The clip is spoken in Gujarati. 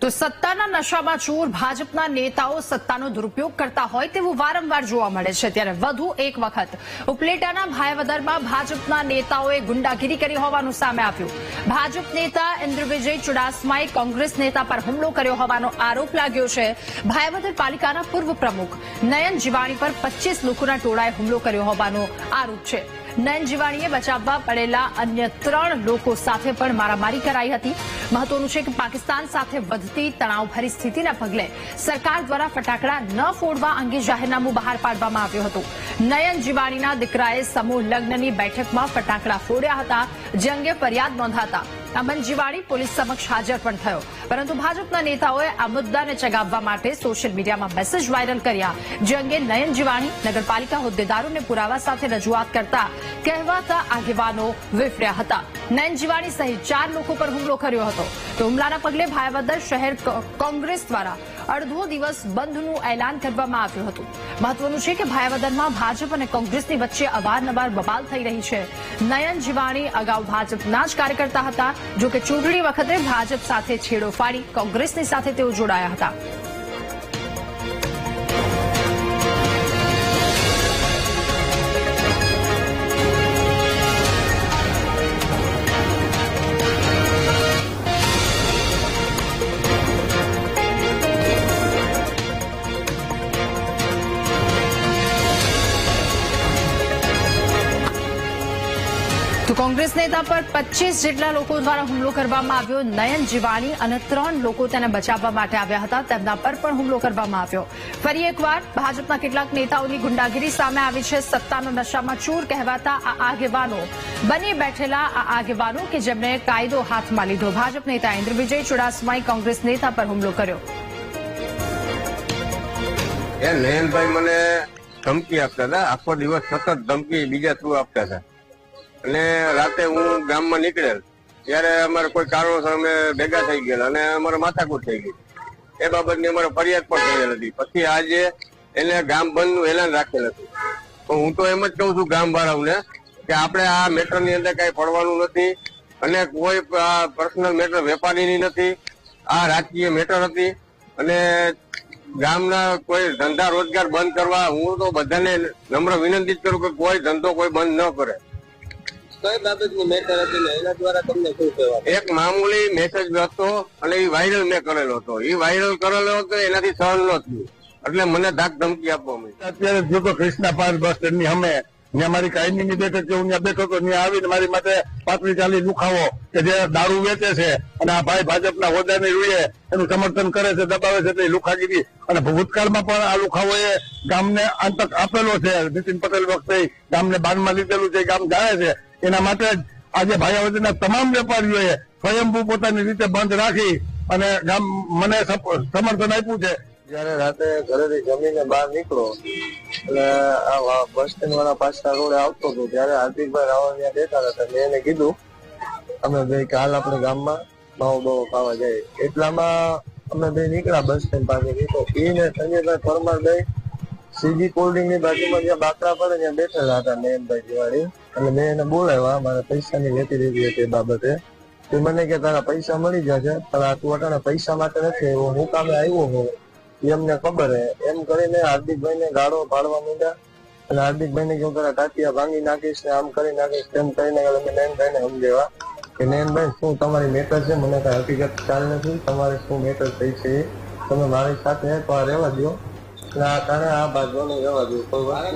તો સત્તાના નશામાં ચોર ભાજપના નેતાઓ સત્તાનો દુરુપયોગ કરતા હોય તેવું વારંવાર જોવા મળે છે। ત્યારે વધુ એક વખત ઉપલેટાના ભાયાવદરમાં ભાજપના નેતાઓએ ગુંડાગીરી કરી હોવાનું સામે આવ્યું। ભાજપ નેતા ઇન્દ્રવિજય ચુડાસમાએ કોંગ્રેસ નેતા પર હુમલો કર્યો હોવાનો આરોપ લાગ્યો છે। ભાયાવદર પાલિકાના પૂર્વ પ્રમુખ નયન જીવાણી પર 25 લોકોના ટોળાએ હુમલો કર્યો હોવાનો આરોપ છે। નયન જીવાણીએ બચાવવા પડેલા અન્ય 3 લોકો સાથે પણ મારામારી કરાઈ હતી। મહત્વનું છે કે પાકિસ્તાન સાથે વધતી તણાવભરી સ્થિતિના પગલે સરકાર દ્વારા ફટાકડા ન ફોડવા અંગે જાહેરનામું બહાર પાડવામાં આવ્યું હતું। નયન જીવાણીના દીકરાએ સમૂહ લગ્નની બેઠકમાં ફટાકડા ફોડ્યા હતા, જે અંગે ફરિયાદ નોંધાતા અમન જીવાણી પોલીસ સમક્ષ હાજર પણ થયો, પરંતુ ભાજપના નેતાઓએ આ મુદ્દાને ચગાવવા માટે સોશિયલ મીડિયામાં મેસેજ વાયરલ કર્યા, જે અંગે નયન જીવાણી નગરપાલિકા હોદ્દેદારોને પુરાવા સાથે રજૂઆત કરતા કહેવાતા આગેવાનો વિફર્યા હતા। નયન જીવાણી સહિત 4 લોકો પર હુમલો કર્યો હતો। તો હુમલાના પગલે ભાયાવદર શહેર કોંગ્રેસ દ્વારા અડધો દિવસ બંધનું એલાન કરવામાં આવ્યું હતું। મહત્વનું છે કે ભાયાવદરમાં ભાજપ અને કોંગ્રેસની વચ્ચે અવારનવાર બબાલ થઈ રહી છે। નયન જીવાણી અગાઉ ભાજપના જ કાર્યકર્તા હતા, જો કે ચૂંટણી વખતે ભાજપ સાથે છેડો ફાડી કોંગ્રેસની સાથે તેઓ જોડાયા હતા। તો કોંગ્રેસ નેતા પર 25 જેટલા લોકો દ્વારા હુમલો કરવામાં આવ્યો। નયન જીવાણી અને 3 લોકો તેને બચાવવા માટે આવ્યા હતા, તેમના પર પણ હુમલો કરવામાં આવ્યો। ફરી એકવાર ભાજપના કેટલાક નેતાઓની ગુંડાગીરી સામે આવી છે। સત્તાના નશામાં ચોર કહેવાતા આ આગેવાનો બની બેઠેલા આ આગેવાનો કે જેમણે કાયદો હાથમાં લીધો। ભાજપ નેતા ઇન્દ્રવિજય ચુડાસમાએ કોંગ્રેસ નેતા પર હુમલો કર્યો। નયનભાઈ મને ધમકી આપતા હતા, આખો દિવસ સતત ધમકી બીજા થ્રુ આપતા હતા, અને રાતે હું ગામમાં નીકળેલ ત્યારે અમારે કોઈ કારણોસર અમે ભેગા થઈ ગયેલા અને અમારે માથાકૂટ થઈ ગઈ। એ બાબતની અમારે ફરિયાદ પણ થયેલ હતી। પછી આજે એને ગામ બંધ નું એલાન રાખેલ હતું। તો હું તો એમ જ કહું છું ગામ વાળાઓને કે આપણે આ મેટર ની અંદર કઈ પડવાનું નથી, અને કોઈ પર્સનલ મેટર વેપારીની નથી, આ રાજકીય મેટર હતી। અને ગામના કોઈ ધંધા રોજગાર બંધ કરવા હું તો બધાને નમ્ર વિનંતી જ કરું કે કોઈ ધંધો કોઈ બંધ ન કરે। કઈ બાબતની મેટર હતી ને એના દ્વારા તમને શું કહેવાય? એક મામૂલી મેસેજ હતો અને એ વાયરલ મેં કરેલો હતો। એ વાયરલ કરેલો હતો એનાથી સહન ન થયું, એટલે મને ધાક ધમકી આપવા મળી। અત્યારે જો તો કૃષ્ણા પાર્ક બસ સ્ટેન્ડ ની અમે ત્યાં મારી કાયમીની બેઠક છે, હું ત્યાં બેઠો હતો, ત્યાં આવીને મારી માટે 35-40 લુખાવો કે જે દારૂ વેચે છે અને આ ભાઈ ભાજપના હોદ્દાની રૂએ એનું સમર્થન કરે છે, દબાવે છે, એટલે લુખાગીરી અને ભૂતકાળમાં પણ આ લુખાવોએ ગામને આતંક આપેલો છે। નીતિન પટેલ વખતે ગામને બાનમાં લીધેલું છે, ગામ જાણે છે। એના માટે જ આજે ભાયાવદરના તમામ વેપારીઓએ સ્વયંભૂ પોતાની રીતે બંધ રાખી અને ગામ મને સમર્થન આપ્યું છે। જયારે રાતે ઘરેથી જમીને બહાર નીકળો એટલે આ બસ સ્ટેન્ડ વાળા પાછા રોડે આવતો હતો ત્યારે હાર્દિકભાઈ રાવળ ત્યાં બેઠા હતા। મેં એને કીધું અમે બે કે હાલ આપણે ગામમાં માવો બાવો ખાવા જાય। એટલામાં અમે બે નીકળ્યા બસ સ્ટેન્ડ પાસેથી। તો એ ને સંજયભાઈ પરમાર બે સીજી કોલ્ડ્રિંક ની બાજુમાં જ્યાં બાકડા પડે ત્યાં બેઠેલા હતા નયનભાઈ જીવાણી, અને મેં એને બોલાવ્યા મારા પૈસાની લેતી દીધી હતી એ બાબતે। તો મને કે તારા પૈસા મળી જશે, પણ આ તું અટાણે પૈસા માટે નથી આવ્યો, હું કામે આવ્યો હું એમને ખબર હે એમ કરીને હાર્દિકભાઈ ને ગાળો પાડવા માંડ્યા। અને હાર્દિકભાઈ ને કહ્યું તારા ટાટિયા ભાંગી નાખીશ ને આમ કરી નાખીશ તેમ કરીને અમે નયનભાઈ ને સમજેવા કે નયનભાઈ શું તમારી મેટર છે, મને કઈ હકીકત ખ્યાલ નથી, તમારે શું મેટર થઈ છે તમે મારી સાથે તો આ રહેવા દો, આ કારણે આ બાજુ નહીં રહેવા દો, કોઈ વાત